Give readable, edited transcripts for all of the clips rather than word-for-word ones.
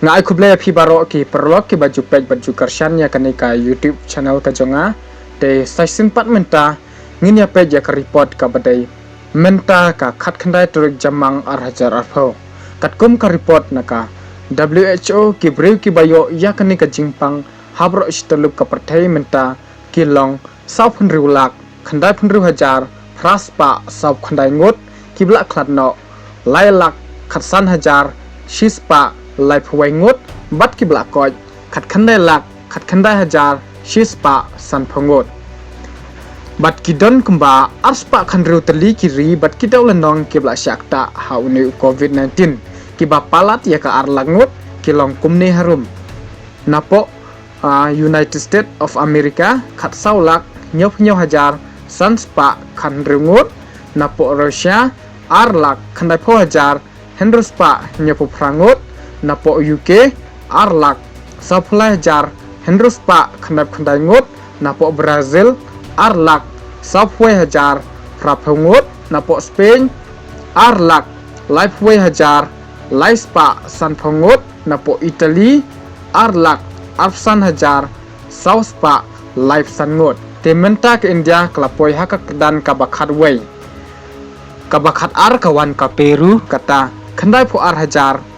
ngai kuble phi baro ki perlok ki baju page baju karshan ya kanika YouTube channel ka jonga te saisin pat menta ngin ya page ya ka report ka badai menta ka khat khandai turik jamang arhajar arpho katkum ka report naka WHO ki brew ki bayo ya kanika jingpang habro istalup ka perthai menta ki long sau phunriu lak khandai phunriu hajar praspa sau khandai ngut kibla khlatno lai lak khatsan hajar shispa lai phwai ngut bat kibla koj khat khandai lak khat khandai hajar shispa san phongot bat kidon kumba arspa khandru tali kiri bat kidaw lanong kibla syakta hauni COVID-19 kiba palat ya ka arlangut kilong kumne harum napo United States of America khat saulak nyop hajar sanspa khandrungut napo Russia arlak khandai pho hajar hendruspa nyopu prangut napo UK arlak sapulai hajar hendruspa khandai ngut napo Brazil arlak sapway hajar prapungut napo Spain arlak lifeway hajar laispa sanpungut napo Italy arlak arsan hajar sauspa life sangut tementa ke India kelapoi hakak dan kabakhat way kabakhat ar kawan ka Peru kata khandai pho ar hajar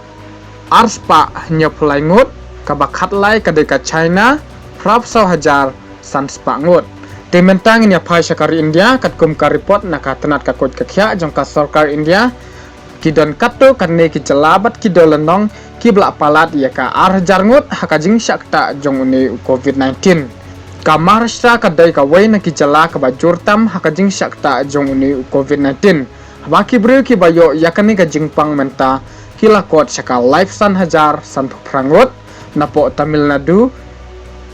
arspa nyapulai ngut kabakhat lai kadeka China prap sau hajar sanspa ngut tementang nya phai sakari India katkum ka report naka tanat ka kod ka khya jong ka sarkar India kidon katto kanne ki jalabat kidolanong kibla palat ya ka ar hajar ngut hakajing syakta jong uni COVID-19 ka Maharashtra kadai ka wai na ki jala ka bajur tam hakajing syakta jong uni COVID-19 baki bru ki bayo yakani ka jingpang menta kilakot saka life san hajar san prangot napo Tamil Nadu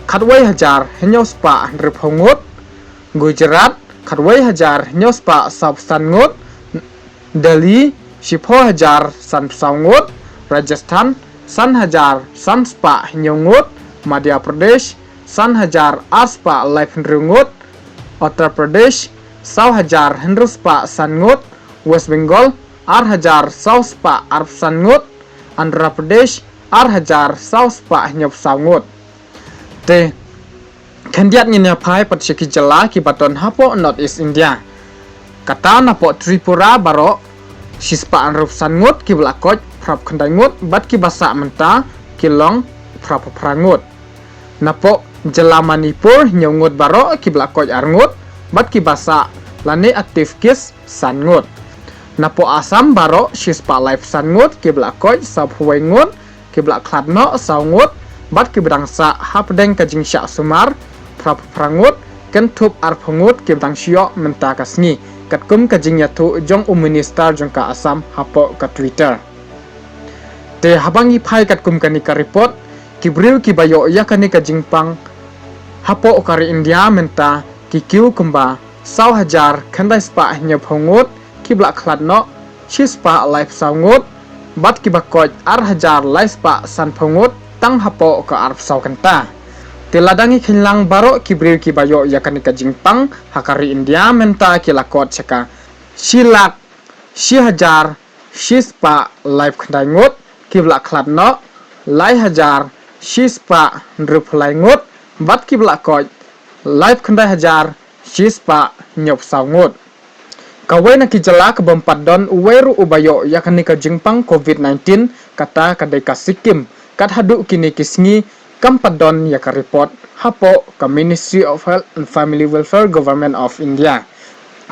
khatwai hajar henyospa rephongot Gujarat khatwai hajar henyospa sabsan ngot Delhi shipho hajar san sangot Rajasthan san hajar sanspa henyongot Madhya Pradesh san hajar aspa life nrungot Uttar Pradesh sau hajar hendruspa sangot West Bengal ar hajar sauspa arpsan ngut Andhra Pradesh ar hajar sauspa nyop sangut te kandiat nginya phai patshiki jala ki baton hapo North East India kata napo Tripura baro shispa arpsan ngut ki blakoj prap khandai ngut bat ki basa menta kilong prap prangut napo jala Manipur nyongut baro ki blakoj arngut bat ki basa lane aktif kis sangut napo Assam baro shispa life sangut kibla koj sabhuai ngut kibla khladno saungut bat kibdangsa hapdeng kajing syak sumar prap prangut kentup arphungut kibdang syok menta kasngi katkum kajing yatu jong minister jong ka Assam hapo ka Twitter te habangi phai katkum kanika report kibril kibayo yakani kajing pang hapo kari India menta kikiu kumba sau hajar khandai spa nyaphungut kibla khladno shispa life saungut bat kibakoj ar hajar laispa sanphungut tang hapo ka arp sau kanta tiladangi khinlang baro kibril kibayo yakani ka jingpang hakari India menta kilakot saka shilak shi hajar shispa life khandai ngut kibla khladno lai hajar shispa nruphlai ngut bat kibla koj life khandai hajar shispa nyop saungut kawai na kijala ke bempat don uweru ubayo yakani ka jingpang COVID-19 kata kadai ka Sikkim kat hadu kini kisngi kampat don yaka report hapo ka Ministry of Health and Family Welfare Government of India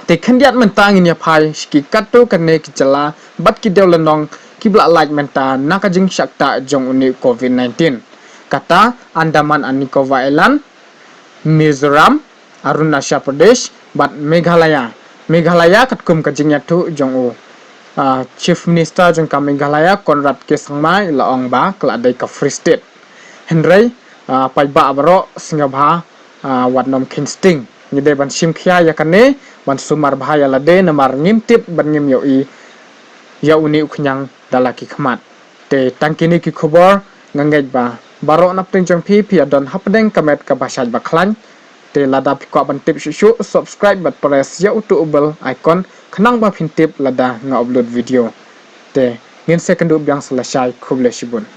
te khandiat mentang inya phai ski katto kane kijala bat kidew lanong kibla like menta nakajing syakta jong uni COVID-19 kata Andaman and Nicobar Island Mizoram Arunachal Pradesh bat Meghalaya katkum kajing yatu jong u Chief Minister jong ka Meghalaya Conrad K Sangmai laong ba kladai ka Free State Henry pai ba baro singabha wadnom kinsting ngide ban simkhya yakane ban sumar bahaya lade namar ngimtip ban ngim yoi ya uni uknyang dalaki khmat te tangkini ki khobor ngangej ba baro napting jong phi adon hapdeng kamet ka basaj baklan te lada pikwa bantip shu subscribe but press ya utu ubel icon khnang ba phintip lada nga upload video te ngin second biang selesai khuble shibun